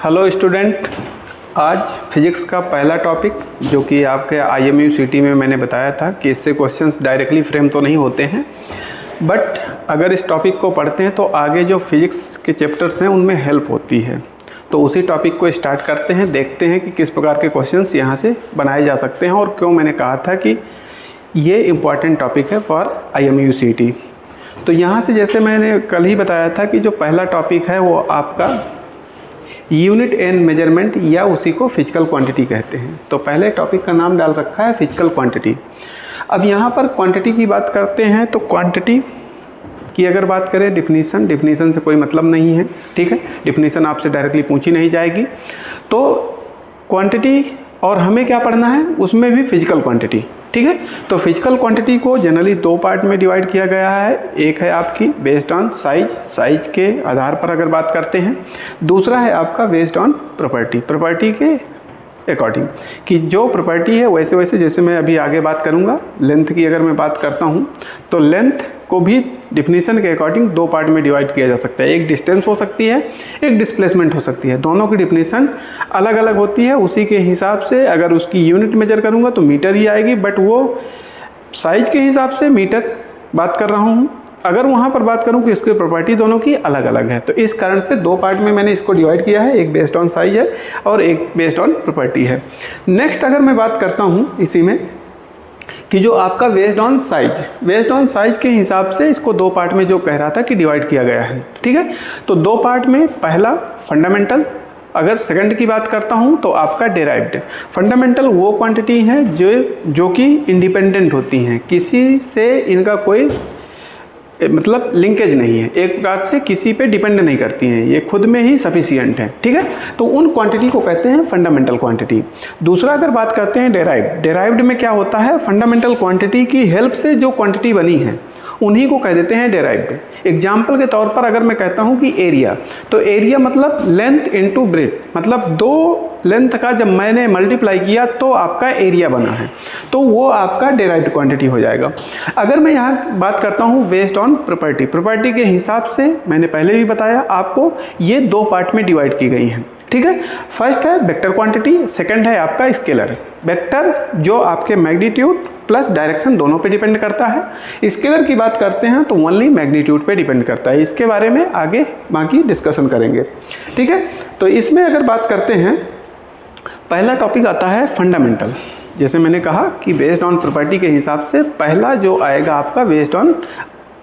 Hello student, आज physics का पहला टॉपिक जो कि आपके IMU CT में मैंने बताया था कि इससे क्वेश्चंस डायरेक्टली फ्रेम तो नहीं होते हैं, बट अगर इस टॉपिक को पढ़ते हैं तो आगे जो फिजिक्स के चैप्टर्स हैं उनमें हेल्प होती है। तो उसी टॉपिक को स्टार्ट करते हैं, देखते हैं कि किस प्रकार के क्वेश्चंस यहाँ से बनाए जा सकते हैं और क्यों मैंने कहा था कि ये इम्पॉर्टेंट टॉपिक है फॉर IMU CT। तो यहाँ से जैसे मैंने कल ही बताया था कि जो पहला टॉपिक है वो आपका यूनिट एंड मेजरमेंट या उसी को फिजिकल क्वांटिटी कहते हैं। तो पहले टॉपिक का नाम डाल रखा है फिजिकल क्वांटिटी। अब यहाँ पर क्वांटिटी की बात करते हैं तो क्वांटिटी की अगर बात करें डिफिनीसन से कोई मतलब नहीं है, ठीक है। डिफिनीसन आपसे डायरेक्टली पूछी नहीं जाएगी। तो क्वांटिटी और हमें क्या पढ़ना है, उसमें भी फिजिकल क्वांटिटी, ठीक है। तो फिजिकल क्वांटिटी को जनरली दो पार्ट में डिवाइड किया गया है। एक है आपकी बेस्ड ऑन साइज के आधार पर अगर बात करते हैं। दूसरा है आपका बेस्ड ऑन प्रॉपर्टी के अकॉर्डिंग, कि जो प्रॉपर्टी है वैसे वैसे, जैसे मैं अभी आगे बात करूंगा। लेंथ की अगर मैं बात करता हूं तो लेंथ को भी डिफिनीशन के अकॉर्डिंग दो पार्ट में डिवाइड किया जा सकता है। एक डिस्टेंस हो सकती है, एक डिस्प्लेसमेंट हो सकती है। दोनों की डिफिनीशन अलग अलग होती है। उसी के हिसाब से अगर उसकी यूनिट मेजर करूंगा तो मीटर ही आएगी, बट वो साइज के हिसाब से मीटर बात कर रहा हूँ। अगर वहाँ पर बात करूँ कि उसकी प्रॉपर्टी दोनों की अलग अलग है, तो इस कारण से दो पार्ट में मैंने इसको डिवाइड किया है। एक बेस्ड ऑन साइज है और एक बेस्ड ऑन प्रॉपर्टी है। नेक्स्ट अगर मैं बात करता हूँ इसी में कि जो आपका बेस्ड ऑन साइज के हिसाब से इसको दो पार्ट में जो कह रहा था कि डिवाइड किया गया है, ठीक है। तो दो पार्ट में पहला फंडामेंटल, अगर सेकंड की बात करता हूं तो आपका डेराइव्ड। फंडामेंटल वो क्वांटिटी हैं जो कि इंडिपेंडेंट होती हैं, किसी से इनका कोई मतलब लिंकेज नहीं है, एक प्रकार से किसी पे डिपेंड नहीं करती हैं, ये खुद में ही सफिशिएंट है, ठीक है। तो उन क्वांटिटी को कहते हैं फंडामेंटल क्वांटिटी। दूसरा अगर बात करते हैं डेराइव्ड में क्या होता है, फंडामेंटल क्वांटिटी की हेल्प से जो क्वांटिटी बनी है उन्हीं को कह देते हैं डेराइव्ड। एग्जाम्पल के तौर पर अगर मैं कहता हूं कि एरिया, तो एरिया मतलब लेंथ इनटू ब्रेड्थ, मतलब दो लेंथ का जब मैंने मल्टीप्लाई किया तो आपका एरिया बना है, तो वो आपका डेराइव्ड क्वांटिटी हो जाएगा। अगर मैं यहाँ बात करता हूँ बेस्ड ऑन प्रॉपर्टी के हिसाब से, मैंने पहले भी बताया आपको, ये दो पार्ट में डिवाइड की गई हैं, ठीक है। फर्स्ट है वेक्टर क्वांटिटी, सेकंड है आपका स्केलर। वेक्टर जो आपके मैग्नीट्यूड प्लस डायरेक्शन दोनों पे डिपेंड करता है। स्केलर की बात करते हैं तो ओनली मैग्नीट्यूड पे डिपेंड करता है। इसके बारे में आगे बाकी डिस्कशन करेंगे, ठीक है। तो इसमें अगर बात करते हैं, पहला टॉपिक आता है फंडामेंटल। जैसे मैंने कहा कि बेस्ड ऑन प्रॉपर्टी के हिसाब से पहला जो आएगा आपका बेस्ड ऑन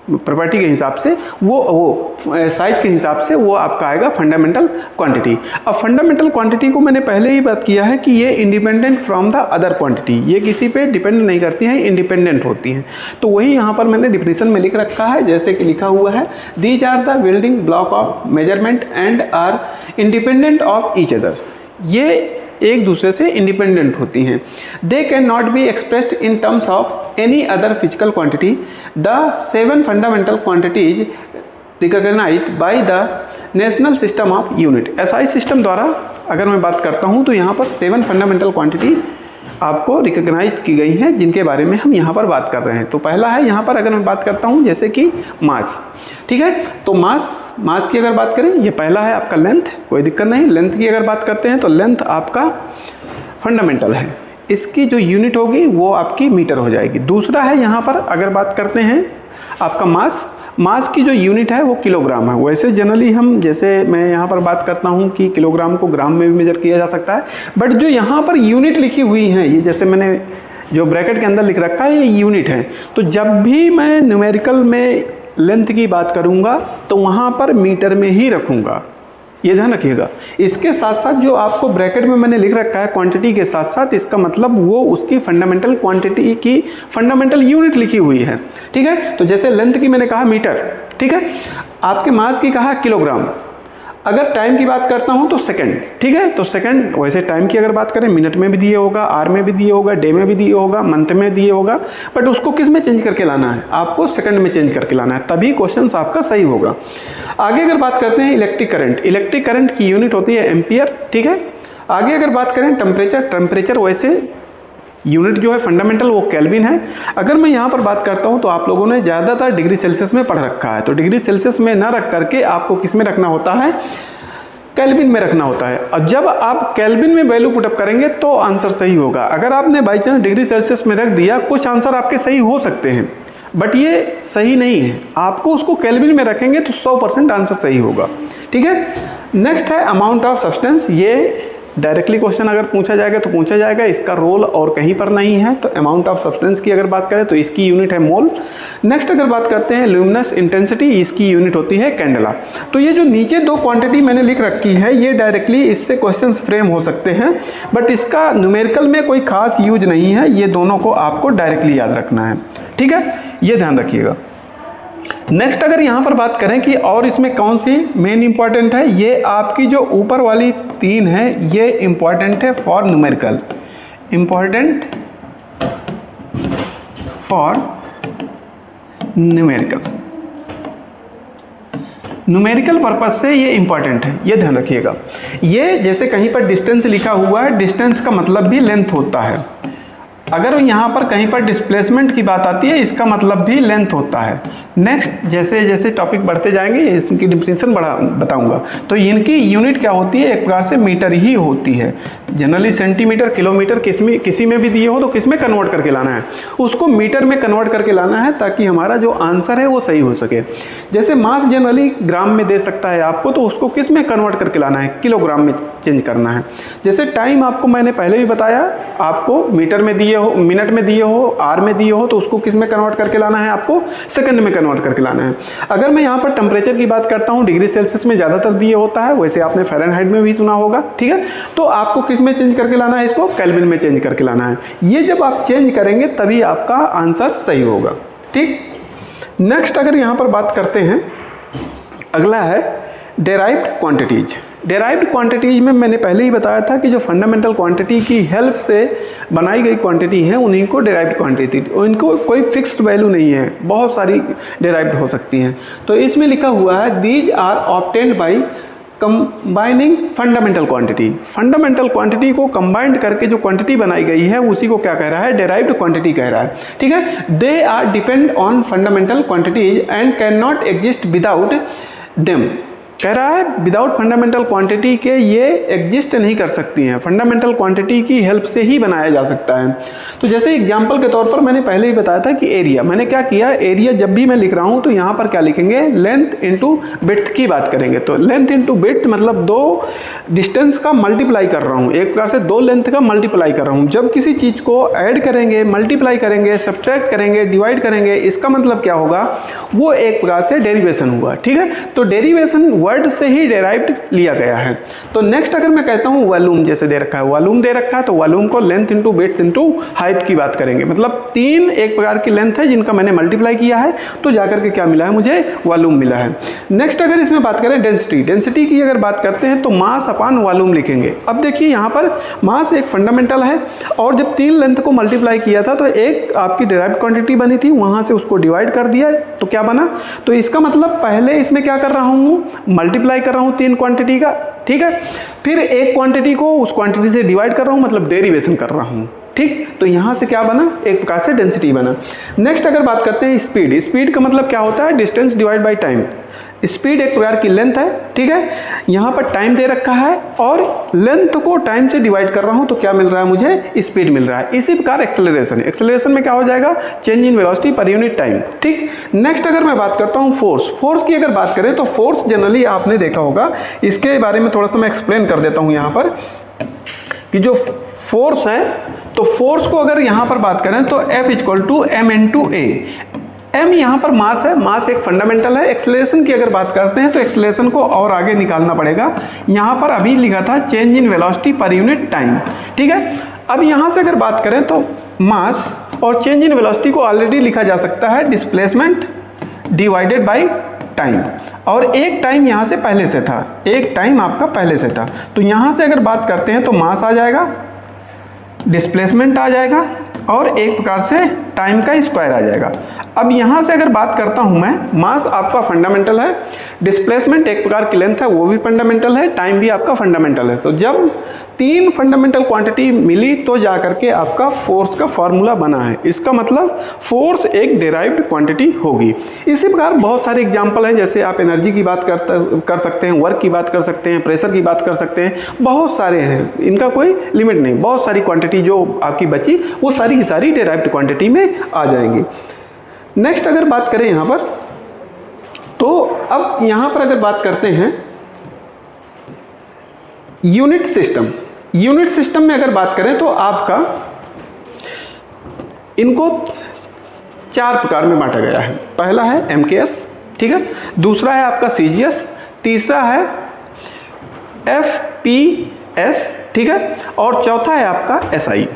प्रॉपर्टी के हिसाब से, वो साइज के हिसाब से वो आपका आएगा फंडामेंटल क्वांटिटी। अब फंडामेंटल क्वांटिटी को मैंने पहले ही बात किया है कि ये independent from the other quantity, ये किसी पे डिपेंड नहीं करती हैं, इंडिपेंडेंट होती हैं। तो वही यहाँ पर मैंने डिफिनीशन में लिख रखा है, जैसे कि लिखा हुआ है, these are the building block of measurement and are independent of each other. ये एक दूसरे से इंडिपेंडेंट होती हैं। They can not be expressed in terms of any other physical quantity. The 7 fundamental quantities recognized by the national system of unit. SI system द्वारा अगर मैं बात करता हूं तो यहाँ पर 7 फंडामेंटल क्वांटिटी आपको रिकॉग्नाइज की गई हैं, जिनके बारे में हम यहाँ पर बात कर रहे हैं। तो पहला है यहाँ पर अगर मैं बात करता हूँ जैसे कि मास, ठीक है। तो मास की अगर बात करें, ये पहला है आपका लेंथ, कोई दिक्कत नहीं। लेंथ की अगर बात करते हैं तो लेंथ आपका फंडामेंटल है, इसकी जो यूनिट होगी वो आपकी मीटर हो जाएगी। दूसरा है यहाँ पर अगर बात करते हैं आपका मास की जो यूनिट है वो किलोग्राम है। वैसे जनरली हम, जैसे मैं यहाँ पर बात करता हूँ कि किलोग्राम को ग्राम में भी मेजर किया जा सकता है, बट जो यहाँ पर यूनिट लिखी हुई है, ये जैसे मैंने जो ब्रैकेट के अंदर लिख रखा है, ये यूनिट है। तो जब भी मैं न्यूमेरिकल में लेंथ की बात करूँगा तो वहाँ पर मीटर में ही रखूँगा, ये ध्यान रखिएगा। इसके साथ साथ जो आपको ब्रैकेट में मैंने लिख रखा है क्वांटिटी के साथ साथ, इसका मतलब वो उसकी फंडामेंटल क्वांटिटी की फंडामेंटल यूनिट लिखी हुई है, ठीक है। तो जैसे लेंथ की मैंने कहा मीटर, ठीक है। आपके मास की कहा किलोग्राम। अगर टाइम की बात करता हूं तो सेकंड, ठीक है। तो सेकंड, वैसे टाइम की अगर बात करें मिनट में भी दिए होगा, आवर में भी दिए होगा, डे में भी दिए होगा, मंथ में दिए होगा, बट उसको किस में चेंज करके लाना है, आपको सेकंड में चेंज करके लाना है, तभी क्वेश्चन आपका सही होगा। आगे अगर बात करते हैं इलेक्ट्रिक करंट की यूनिट होती है एम्पियर, ठीक है। आगे अगर बात करें टेम्परेचर वैसे यूनिट जो है फंडामेंटल वो केल्विन है। अगर मैं यहाँ पर बात करता हूँ तो आप लोगों ने ज़्यादातर डिग्री सेल्सियस में पढ़ रखा है, तो डिग्री सेल्सियस में ना रख करके आपको किस में रखना होता है, केल्विन में रखना होता है। अब जब आप केल्विन में वैल्यू पुटअप करेंगे तो आंसर सही होगा। अगर आपने बाई चांस डिग्री सेल्सियस में रख दिया, कुछ आंसर आपके सही हो सकते हैं बट ये सही नहीं है, आपको उसको केल्विन में रखेंगे तो 100% आंसर सही होगा। ठीक है, नेक्स्ट है अमाउंट ऑफ सब्सटेंस। ये डायरेक्टली क्वेश्चन अगर पूछा जाएगा तो पूछा जाएगा, इसका रोल और कहीं पर नहीं है। तो अमाउंट ऑफ सब्सटेंस की अगर बात करें तो इसकी यूनिट है मोल। नेक्स्ट अगर बात करते हैं ल्यूमिनस इंटेंसिटी, इसकी यूनिट होती है कैंडेला। तो ये जो नीचे दो क्वांटिटी मैंने लिख रखी है ये डायरेक्टली इससे क्वेश्चंस फ्रेम हो सकते हैं, बट इसका न्यूमेरिकल में कोई खास यूज नहीं है। ये दोनों को आपको डायरेक्टली याद रखना है। ठीक है, ये ध्यान रखिएगा। नेक्स्ट अगर यहाँ पर बात करें कि और इसमें कौन सी मेन इंपॉर्टेंट है, ये आपकी जो ऊपर वाली 3 है ये इंपॉर्टेंट है for numerical, important for numerical, numerical purpose से ये इंपॉर्टेंट है, ये ध्यान रखिएगा। ये जैसे कहीं पर डिस्टेंस लिखा हुआ है, डिस्टेंस का मतलब भी लेंथ होता है। अगर यहाँ पर कहीं पर डिस्प्लेसमेंट की बात आती है, इसका मतलब भी लेंथ होता है। नेक्स्ट जैसे जैसे टॉपिक बढ़ते जाएंगे इनकी डिफिनेशन बताऊंगा। तो इनकी यूनिट क्या होती है, एक प्रकार से मीटर ही होती है। जनरली सेंटीमीटर, किलोमीटर किसी में भी दिए हो तो किस में कन्वर्ट करके लाना है, उसको मीटर में कन्वर्ट करके लाना है ताकि हमारा जो आंसर है वो सही हो सके। जैसे मास जनरली ग्राम में दे सकता है आपको, तो उसको किस में कन्वर्ट करके लाना है, किलोग्राम में चेंज करना है। जैसे टाइम आपको मैंने पहले भी बताया, आपको मीटर में दिए हो, मिनट में दिए हो, आर में दिए हो, तो उसको किस में कन्वर्ट करके लाना है, आपको सेकंड में कन्वर्ट करके लाना है। अगर मैं यहाँ पर टेम्परेचर की बात करता हूँ, डिग्री सेल्सियस में ज़्यादातर दिए होता है, वैसे आपने फ़ारेनहाइट में भी सुना होगा। ठीक है, तो आपको किस में चेंज करके लाना है, इसको केल्विन में चेंज करके लाना है। ये जब आप चेंज करेंगे तभी आपका आंसर सही होगा। ठीक, नेक्स्ट अगर यहाँ पर बात करते हैं, अगला है डेराइव्ड क्वांटिटीज। डेराइव्ड क्वांटिटीज में मैंने पहले ही बताया था कि जो फंडामेंटल क्वांटिटी की हेल्प से बनाई गई क्वांटिटी है उन्हीं को डेराइव्ड क्वांटिटी, इनको कोई फिक्स्ड वैल्यू नहीं है, बहुत सारी डेराइव्ड हो सकती हैं। तो इसमें लिखा हुआ है these are obtained by combining fundamental quantity. Fundamental quantity को कंबाइंड करके जो क्वांटिटी बनाई गई है उसी को क्या कह रहा है, डेराइव्ड क्वांटिटी कह रहा है। ठीक है, they are depend on fundamental quantities and can not exist without them. कह रहा है विदाउट फंडामेंटल क्वांटिटी के ये एग्जिस्ट नहीं कर सकती हैं, फंडामेंटल क्वांटिटी की हेल्प से ही बनाया जा सकता है। तो जैसे एग्जांपल के तौर पर मैंने पहले ही बताया था कि एरिया, मैंने क्या किया, एरिया जब भी मैं लिख रहा हूँ तो यहाँ पर क्या लिखेंगे, लेंथ इनटू विड्थ की बात करेंगे। तो लेंथ इनटू विड्थ मतलब दो डिस्टेंस का मल्टीप्लाई कर रहा हूँ, एक प्रकार से दो लेंथ का मल्टीप्लाई कर रहा हूँ। जब किसी चीज़ को ऐड करेंगे, मल्टीप्लाई करेंगे, सब्ट्रैक्ट करेंगे, डिवाइड करेंगे, इसका मतलब क्या होगा, वो एक प्रकार से डेरिवेशन हुआ। ठीक है, तो डेरिवेशन वर्ड से ही डेराइव्ड लिया गया है। तो नेक्स्ट अगर मैं कहता हूँ वॉल्यूम, जैसे दे रखा है, वॉल्यूम दे रखा है, तो वॉल्यूम को length into width into height की बात करेंगे। मतलब 3 एक प्रकार की लेंथ है जिनका मैंने मल्टीप्लाई किया है, तो जाकर के क्या मिला है, मुझे वॉल्यूम मिला है। नेक्स्ट अगर इसमें बात करें डेंसिटी, डेंसिटी की अगर बात करते हैं तो मास अपॉन वॉल्यूम लिखेंगे। अब देखिए यहाँ पर मास एक फंडामेंटल है और जब 3 लेंथ को मल्टीप्लाई किया था तो एक आपकी डेराइव्ड क्वांटिटी बनी थी, वहाँ से उसको डिवाइड कर दिया तो क्या बना। तो इसका मतलब पहले इसमें क्या कर रहा हूँ, मल्टीप्लाई कर रहा हूँ 3 क्वांटिटी का। ठीक है, फिर एक क्वांटिटी को उस क्वांटिटी से डिवाइड कर रहा हूँ, मतलब डेरिवेशन कर रहा हूँ। ठीक, तो यहाँ से क्या बना, एक प्रकार से डेंसिटी बना। नेक्स्ट अगर बात करते हैं स्पीड, स्पीड का मतलब क्या होता है, distance divide by time. Speed एक प्रकार की लेंथ है। ठीक है, यहाँ पर टाइम दे रखा है और लेंथ को टाइम से डिवाइड कर रहा हूँ तो क्या मिल रहा है, मुझे स्पीड मिल रहा है। इसी प्रकार एक्सेलरेशन, एक्सेलरेशन में क्या हो जाएगा, change in velocity per unit time. ठीक, नेक्स्ट अगर मैं बात करता हूँ फोर्स, फोर्स की अगर बात करें तो फोर्स जनरली आपने देखा होगा, इसके बारे में थोड़ा सा मैं एक्सप्लेन कर देता हूँ यहाँ पर कि जो फोर्स है, तो फोर्स को अगर यहाँ पर बात करें तो F equal to M into A. M यहाँ पर मास है, मास एक फंडामेंटल है। एक्सेलरेशन की अगर बात करते हैं तो एक्सेलरेशन को और आगे निकालना पड़ेगा। यहाँ पर अभी लिखा था change in velocity per unit time. ठीक है, अब यहाँ से अगर बात करें तो मास और चेंज इन वेलोसिटी को ऑलरेडी लिखा जा सकता है डिस्प्लेसमेंट डिवाइडेड बाय टाइम, और एक टाइम यहाँ से पहले से था, एक टाइम आपका पहले से था। तो यहाँ से अगर बात करते हैं तो मास आ जाएगा, डिस्प्लेसमेंट आ जाएगा और एक प्रकार से टाइम का स्क्वायर आ जाएगा। अब यहाँ से अगर बात करता हूँ मैं, मास आपका फंडामेंटल है, डिस्प्लेसमेंट एक प्रकार की लेंथ है वो भी फंडामेंटल है, टाइम भी आपका फंडामेंटल है। तो जब तीन फंडामेंटल क्वांटिटी मिली तो जा करके आपका फोर्स का फॉर्मूला बना है। इसका मतलब फोर्स एक डेराइव्ड क्वांटिटी होगी। इसी प्रकार बहुत सारे एग्जांपल हैं, जैसे आप एनर्जी की बात कर सकते हैं, वर्क की बात कर सकते हैं, प्रेशर की बात कर सकते हैं, बहुत सारे हैं, इनका कोई लिमिट नहीं। बहुत सारी क्वांटिटी जो आपकी बची वो सारी की सारी डेराइव्ड क्वांटिटी में आ जाएंगी। नेक्स्ट अगर बात करें यहाँ पर, तो अब यहाँ पर अगर बात करते हैं यूनिट सिस्टम। यूनिट सिस्टम में अगर बात करें तो आपका इनको चार प्रकार में बांटा गया है। पहला है एमकेएस, ठीक है, दूसरा है आपका सीजीएस, तीसरा है एफपीएस, ठीक है, और चौथा है आपका एसआई।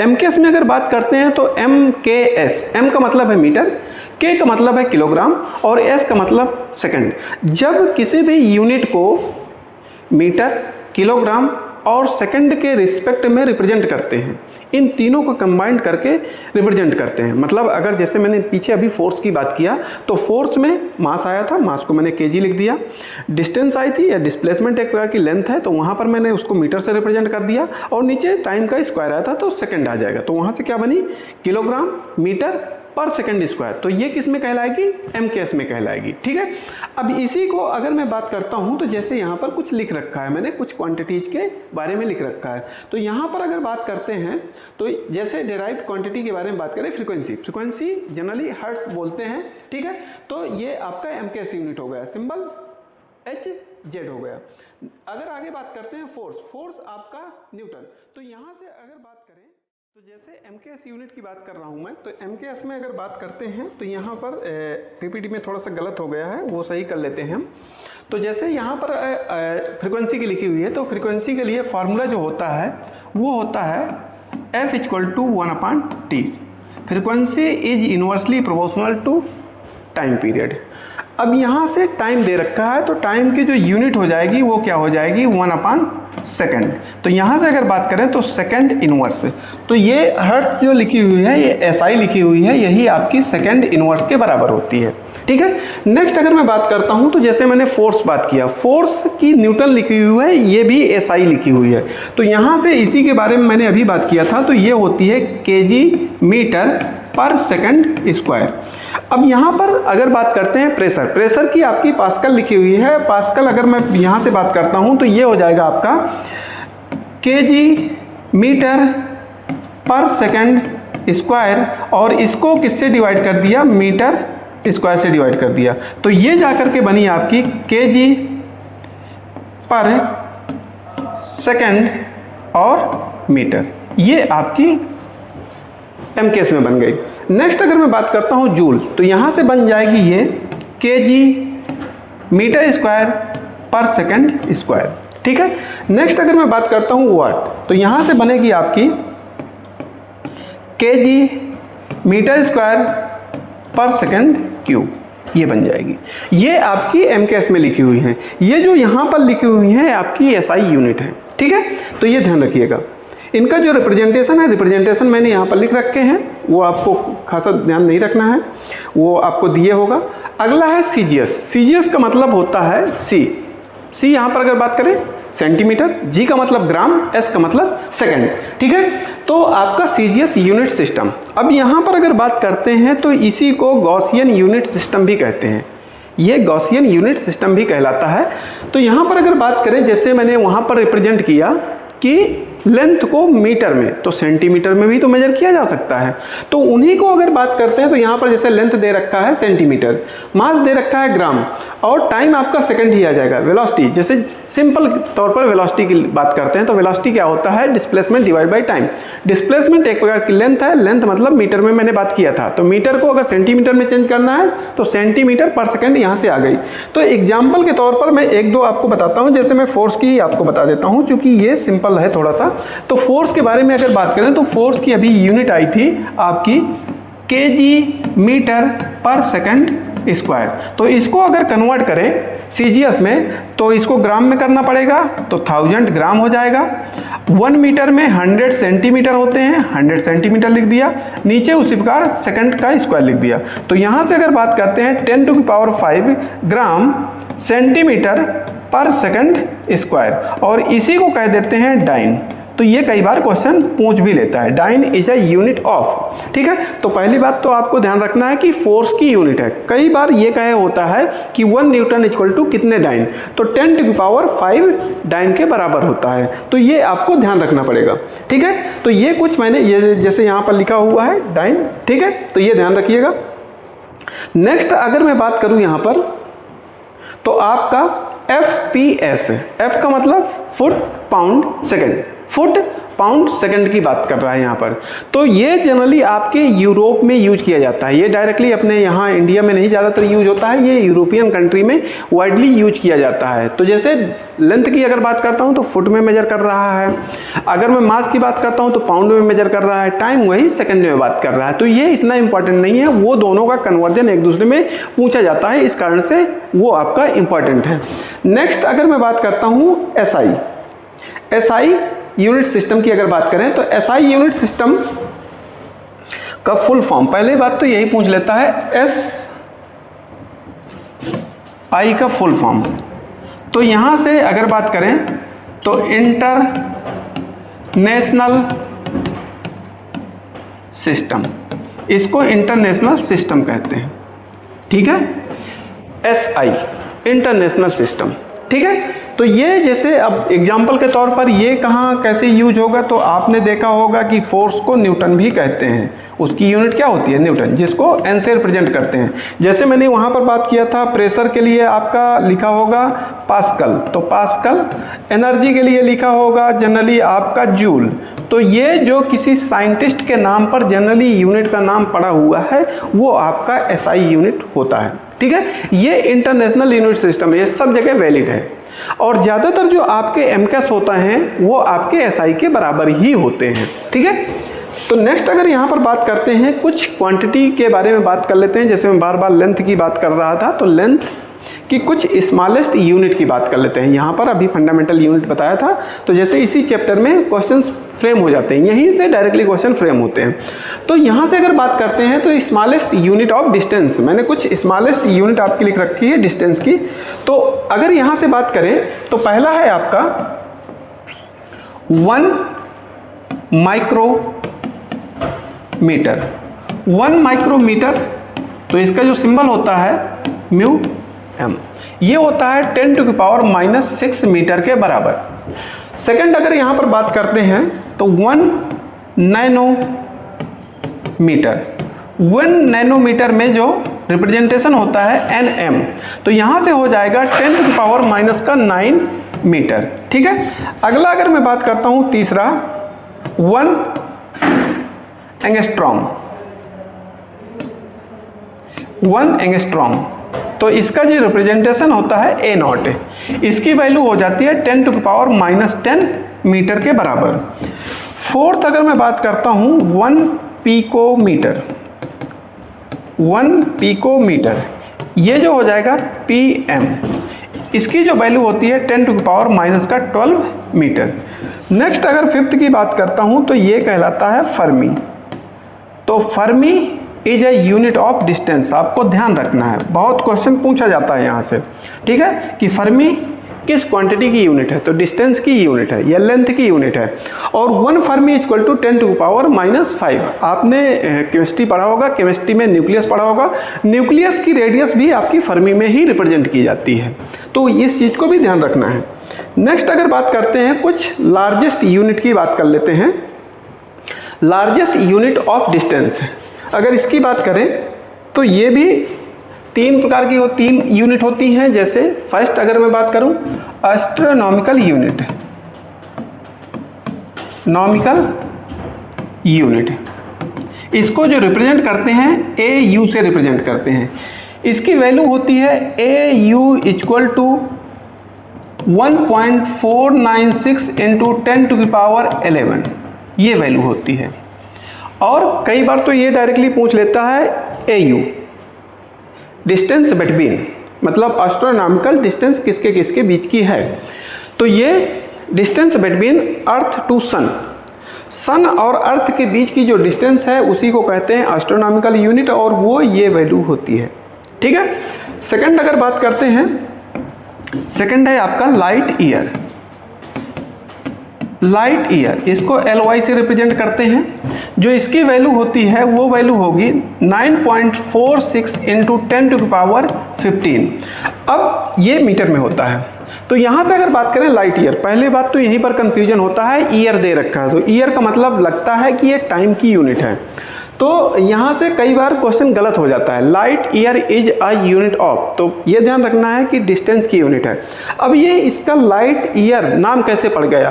एमकेएस में अगर बात करते हैं तो एमकेएस, एम का मतलब है मीटर, के का मतलब है किलोग्राम और एस का मतलब सेकंड। जब किसी भी यूनिट को मीटर, किलोग्राम और सेकंड के रिस्पेक्ट में रिप्रेजेंट करते हैं, इन तीनों को कंबाइंड करके रिप्रेजेंट करते हैं। मतलब अगर जैसे मैंने पीछे अभी फोर्स की बात किया तो फोर्स में मास आया था, मास को मैंने केजी लिख दिया, डिस्टेंस आई थी या डिस्प्लेसमेंट एक प्रकार की लेंथ है तो वहाँ पर मैंने उसको मीटर से रिप्रेजेंट कर दिया, और नीचे टाइम का स्क्वायर आया था तो सेकंड आ जाएगा, तो वहाँ से क्या बनी, किलोग्राम मीटर पर सेकंड स्क्वायर। तो ये किस में कहलाएगी, एमकेएस में कहलाएगी, ठीक है। अब इसी को अगर मैं बात करता हूँ तो जैसे यहाँ पर कुछ लिख रखा है, मैंने कुछ क्वांटिटीज के बारे में लिख रखा है। तो यहाँ पर अगर बात करते हैं तो जैसे डेराइव्ड क्वांटिटी के बारे में बात करें, फ्रीक्वेंसी जनरली हर्ट्ज बोलते हैं, ठीक है, तो ये आपका एमकेएस यूनिट हो गया, सिंबल HZ हो गया। अगर आगे बात करते हैं फोर्स आपका न्यूटन। तो यहाँ से अगर बात करें तो जैसे एमकेएस यूनिट की बात कर रहा हूँ मैं, तो एमकेएस में अगर बात करते हैं तो यहाँ पर पीपीटी में थोड़ा सा गलत हो गया है, वो सही कर लेते हैं हम। तो जैसे यहाँ पर फ्रीक्वेंसी की लिखी हुई है, तो फ्रीक्वेंसी के लिए फार्मूला जो होता है वो होता है F = 1/T। Frequency is inversely proportional to time period. अब यहाँ से टाइम दे रखा है तो टाइम की जो यूनिट हो जाएगी वो क्या हो जाएगी, 1/सेकंड। तो यहाँ से अगर बात करें तो सेकंड इनवर्स, तो ये हर्ट्ज जो लिखी हुई है ये एसआई लिखी हुई है, यही आपकी सेकंड इनवर्स के बराबर होती है, ठीक है। नेक्स्ट अगर मैं बात करता हूँ तो जैसे मैंने फोर्स बात किया, फोर्स की न्यूटन लिखी हुई है, ये भी एसआई लिखी हुई है। तो यहाँ से इसी के बारे में मैंने अभी बात किया था, तो ये होती है केजी मीटर पर सेकंड स्क्वायर। अब यहाँ पर अगर बात करते हैं प्रेशर की आपकी पास्कल लिखी हुई है। पास्कल अगर मैं यहाँ से बात करता हूँ तो ये हो जाएगा आपका केजी मीटर पर सेकंड स्क्वायर, और इसको किससे डिवाइड कर दिया, मीटर स्क्वायर से डिवाइड कर दिया। तो ये जाकर के बनी आपकी केजी पर सेकंड और मीटर, ये आपकी एमकेएस में बन गई। नेक्स्ट अगर मैं बात करता हूँ जूल, तो यहाँ से बन जाएगी ये केजी मीटर स्क्वायर पर सेकंड स्क्वायर, ठीक है। नेक्स्ट अगर मैं बात करता हूँ वाट, तो यहाँ से बनेगी आपकी केजी मीटर स्क्वायर पर सेकंड क्यूब, ये बन जाएगी। ये आपकी एमकेएस में लिखी हुई है। ये जो यहाँ पर लिखी हुई है आपकी एसआई यूनिट है, ठीक है। तो ये ध्यान रखिएगा, इनका जो रिप्रेजेंटेशन है, रिप्रेजेंटेशन मैंने यहाँ पर लिख रखे हैं, वो आपको खासा ध्यान नहीं रखना है, वो आपको दिए होगा। अगला है सीजीएस। सीजीएस का मतलब होता है सी यहाँ पर अगर बात करें सेंटीमीटर, जी का मतलब ग्राम, एस का मतलब सेकंड, ठीक है। तो आपका सीजीएस यूनिट सिस्टम। अब यहाँ पर अगर बात करते हैं तो इसी को गॉसियन यूनिट सिस्टम भी कहते हैं, ये गॉसियन यूनिट सिस्टम भी कहलाता है। तो यहाँ पर अगर बात करें, जैसे मैंने वहाँ पर रिप्रेजेंट किया कि लेंथ को मीटर में, तो सेंटीमीटर में भी तो मेजर किया जा सकता है। तो उन्हीं को अगर बात करते हैं तो यहाँ पर जैसे लेंथ दे रखा है सेंटीमीटर, मास दे रखा है ग्राम, और टाइम आपका सेकंड ही आ जाएगा। वेलोसिटी, जैसे सिंपल तौर पर वेलोसिटी की बात करते हैं तो वेलोसिटी क्या होता है, displacement divide by time. Displacement एक प्रकार की लेंथ है, लेंथ मतलब मीटर में मैंने बात किया था, तो मीटर को अगर सेंटीमीटर में चेंज करना है तो सेंटीमीटर पर सेकंड यहाँ से आ गई। तो एग्जाम्पल के तौर पर मैं एक दो आपको बताता हूँ, जैसे मैं फोर्स की आपको बता देता हूँ क्योंकि ये सिंपल है थोड़ा सा। तो फोर्स के बारे में अगर बात करें तो फोर्स की अभी यूनिट आई थी आपकी केजी मीटर पर सेकंड स्क्वायर। तो इसको अगर कन्वर्ट करें सीजीएस में तो इसको ग्राम में करना पड़ेगा, तो 1000 ग्राम हो जाएगा। 1 मीटर में 100 सेंटीमीटर होते हैं, 100 सेंटीमीटर लिख दिया, नीचे उसी प्रकार सेकंड का स्क्वायर लिख दिया। तो यहाँ से अगर बात करते हैं 10⁵ ग्राम सेंटीमीटर पर सेकंड स्क्वायर, और इसी को कह देते हैं डाइन। तो ये कई बार क्वेश्चन पूछ भी लेता है, dyne is a unit of. ठीक है, तो पहली बात तो आपको ध्यान रखना है कि फोर्स की यूनिट है। कई बार ये कहे होता है कि 1 न्यूटन इक्वल टू कितने डाइन, तो 10⁵ डाइन के बराबर होता है। तो ये आपको ध्यान रखना पड़ेगा। ठीक है, तो ये कुछ मैंने ये जैसे यहाँ पर लिखा हुआ है डाइन, ठीक है, तो ये ध्यान रखिएगा। नेक्स्ट अगर मैं बात करूँ यहाँ पर तो आपका FPS, F का मतलब foot pound second, foot pound second की बात कर रहा है यहाँ पर। तो ये जनरली आपके यूरोप में यूज किया जाता है, ये डायरेक्टली अपने यहाँ इंडिया में नहीं ज़्यादातर यूज होता है, ये यूरोपियन कंट्री में वाइडली यूज किया जाता है। तो जैसे लेंथ की अगर बात करता हूँ तो फुट में मेजर कर रहा है, अगर मैं मास की बात करता हूँ तो पाउंड में मेजर कर रहा है, टाइम वही सेकंड में बात कर रहा है। तो ये इतना इंपॉर्टेंट नहीं है, वो दोनों का कन्वर्जन एक दूसरे में पूछा जाता है, इस कारण से वो आपका इंपॉर्टेंट है। नेक्स्ट अगर मैं बात करता हूँ SI यूनिट सिस्टम की अगर बात करें तो SI यूनिट सिस्टम का फुल फॉर्म, पहले बात तो यही पूछ लेता है SI का फुल फॉर्म। तो यहां से अगर बात करें तो इंटरनेशनल सिस्टम, इसको इंटरनेशनल सिस्टम कहते हैं। ठीक है, SI इंटरनेशनल सिस्टम। ठीक है, तो ये जैसे अब एग्जाम्पल के तौर पर ये कहाँ कैसे यूज होगा, तो आपने देखा होगा कि फोर्स को न्यूटन भी कहते हैं, उसकी यूनिट क्या होती है न्यूटन, जिसको एन से रिप्रेजेंट करते हैं। जैसे मैंने वहाँ पर बात किया था प्रेशर के लिए आपका लिखा होगा पास्कल, तो पास्कल, एनर्जी के लिए लिखा होगा जनरली आपका जूल। तो ये जो किसी साइंटिस्ट के नाम पर जनरली यूनिट का नाम पड़ा हुआ है वो आपका SI यूनिट होता है। ठीक है, ये इंटरनेशनल यूनिट सिस्टम ये सब जगह वैलिड है, और ज़्यादातर जो आपके MCAS होता हैं वो आपके SI के बराबर ही होते हैं। ठीक है, तो नेक्स्ट अगर यहाँ पर बात करते हैं कुछ क्वांटिटी के बारे में बात कर लेते हैं। जैसे मैं बार बार लेंथ की बात कर रहा था, तो लेंथ की कुछ स्मॉलेस्ट यूनिट की बात कर लेते हैं। यहाँ पर अभी फंडामेंटल यूनिट बताया था, तो जैसे इसी चैप्टर में क्वेश्चंस फ्रेम हो जाते हैं, यहीं से डायरेक्टली क्वेश्चन फ्रेम होते हैं। तो यहाँ से अगर बात करते हैं तो स्मॉलेस्ट यूनिट ऑफ डिस्टेंस, मैंने कुछ स्मॉलेस्ट यूनिट आपकी लिख रखी है डिस्टेंस की। तो अगर यहाँ से बात करें तो पहला है आपका 1 माइक्रोमीटर। 1 माइक्रोमीटर, तो इसका जो सिंबल होता है म्यू एम, ये होता है 10⁻⁻6 मीटर के बराबर। सेकंड अगर यहाँ पर बात करते हैं तो 1 नैनोमीटर। 1 नैनोमीटर में जो रिप्रेजेंटेशन होता है nm, तो यहाँ से हो जाएगा 10⁻⁹ मीटर। ठीक है, अगला अगर मैं बात करता हूँ तीसरा 1 एंगस्ट्रॉम। 1 एंगस्ट्रॉम, तो इसका जो रिप्रेजेंटेशन होता है A0, इसकी वैल्यू हो जाती है 10⁻⁻10 मीटर के बराबर। फोर्थ अगर मैं बात करता हूँ 1 पिकोमीटर। 1 पिकोमीटर, ये जो हो जाएगा PM, इसकी जो वैल्यू होती है 10⁻⁻12 मीटर। नेक्स्ट अगर फिफ्थ की बात करता हूँ तो ये कहलाता है फर्मी। तो Fermi is a unit of distance, आपको ध्यान रखना है, बहुत क्वेश्चन पूछा जाता है यहाँ से। ठीक है, कि फर्मी किस क्वांटिटी की यूनिट है, तो डिस्टेंस की यूनिट है या लेंथ की यूनिट है। और 1 फर्मी इक्वल टू 10⁻⁻5। आपने केमिस्ट्री पढ़ा होगा, केमिस्ट्री में न्यूक्लियस पढ़ा होगा, न्यूक्लियस की रेडियस भी आपकी फर्मी में ही रिप्रेजेंट की जाती है, तो इस चीज़ को भी ध्यान रखना है। नेक्स्ट अगर बात करते हैं कुछ लार्जेस्ट यूनिट की बात कर लेते हैं। लार्जेस्ट यूनिट ऑफ डिस्टेंस, अगर इसकी बात करें तो ये भी 3 प्रकार की 3 यूनिट होती हैं। जैसे फर्स्ट अगर मैं बात करूं एस्ट्रोनॉमिकल यूनिट, नॉमिकल यूनिट, इसको जो रिप्रेजेंट करते हैं AU से रिप्रेजेंट करते हैं। इसकी वैल्यू होती है AU इक्वल टू 1.496 इंटू 10⁻11, ये वैल्यू होती है। और कई बार तो ये डायरेक्टली पूछ लेता है AU, डिस्टेंस बिटवीन, मतलब एस्ट्रोनॉमिकल डिस्टेंस किसके किसके बीच की है। तो ये डिस्टेंस बिटवीन अर्थ टू सन, सन और अर्थ के बीच की जो डिस्टेंस है उसी को कहते हैं एस्ट्रोनॉमिकल यूनिट, और वो ये वैल्यू होती है। ठीक है। सेकंड अगर बात करते हैं, सेकंड है आपका लाइट ईयर। लाइट ईयर इसको LY से रिप्रेजेंट करते हैं। जो इसकी वैल्यू होती है वो वैल्यू होगी 9.46 इंटू 10⁻15। अब ये मीटर में होता है। तो यहाँ से अगर बात करें लाइट ईयर, पहले बात तो यहीं पर कंफ्यूजन होता है, ईयर दे रखा है तो ईयर का मतलब लगता है कि ये टाइम की यूनिट है। तो यहाँ से कई बार क्वेश्चन गलत हो जाता है। Light year is a unit of, तो ये ध्यान रखना है कि डिस्टेंस की यूनिट है। अब ये इसका लाइट ईयर नाम कैसे पड़ गया,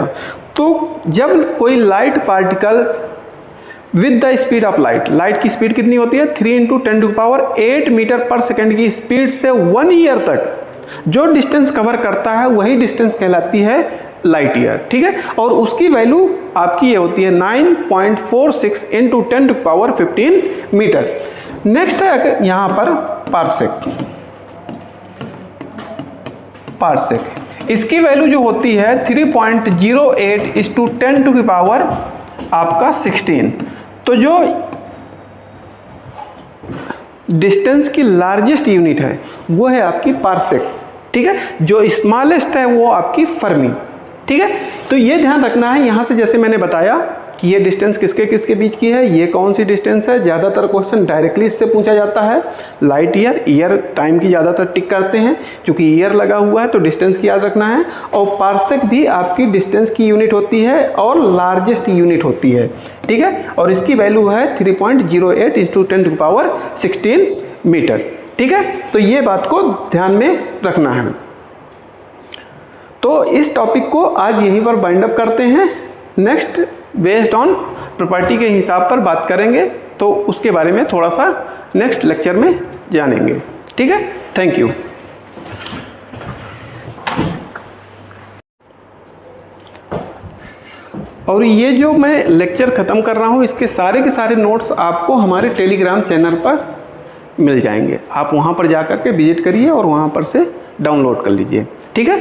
तो जब कोई light particle with the speed of light, light की स्पीड कितनी होती है 3 × 10⁸ मीटर पर सेकेंड की स्पीड से 1 ईयर तक जो डिस्टेंस कवर करता है वही डिस्टेंस कहलाती है लाइट ईयर। ठीक है। और उसकी वैल्यू आपकी ये होती है 9.46 इंटू 10⁻15 मीटर। नेक्स्ट है यहाँ पर पार्सेक। पार्सेक इसकी वैल्यू जो होती है 3.08 इस टू 10 टू की पावर आपका 16। तो जो डिस्टेंस की लार्जेस्ट यूनिट है वो है आपकी पार्सेक। ठीक है। जो स्मॉलेस्ट है वो आपकी फर्मी। ठीक है। तो ये ध्यान रखना है। यहाँ से जैसे मैंने बताया कि ये डिस्टेंस किसके किसके बीच की है, ये कौन सी डिस्टेंस है, ज़्यादातर क्वेश्चन डायरेक्टली इससे पूछा जाता है। लाइट ईयर, ईयर टाइम की ज़्यादातर टिक करते हैं क्योंकि ईयर लगा हुआ है तो डिस्टेंस की याद रखना है। और पार्सेक भी आपकी डिस्टेंस की यूनिट होती है और लार्जेस्ट यूनिट होती है। ठीक है। और इसकी वैल्यू है 3.08 इंटू 10⁻16 मीटर। ठीक है। तो ये बात को ध्यान में रखना है। तो इस टॉपिक को आज यहीं पर बाइंड अप करते हैं। नेक्स्ट बेस्ड ऑन प्रॉपर्टी के हिसाब पर बात करेंगे, तो उसके बारे में थोड़ा सा नेक्स्ट लेक्चर में जानेंगे। ठीक है। Thank you. और ये जो मैं लेक्चर ख़त्म कर रहा हूँ इसके सारे के सारे नोट्स आपको हमारे टेलीग्राम चैनल पर मिल जाएंगे। आप वहाँ पर जा कर के विजिट करिए और वहाँ पर से डाउनलोड कर लीजिए। ठीक है।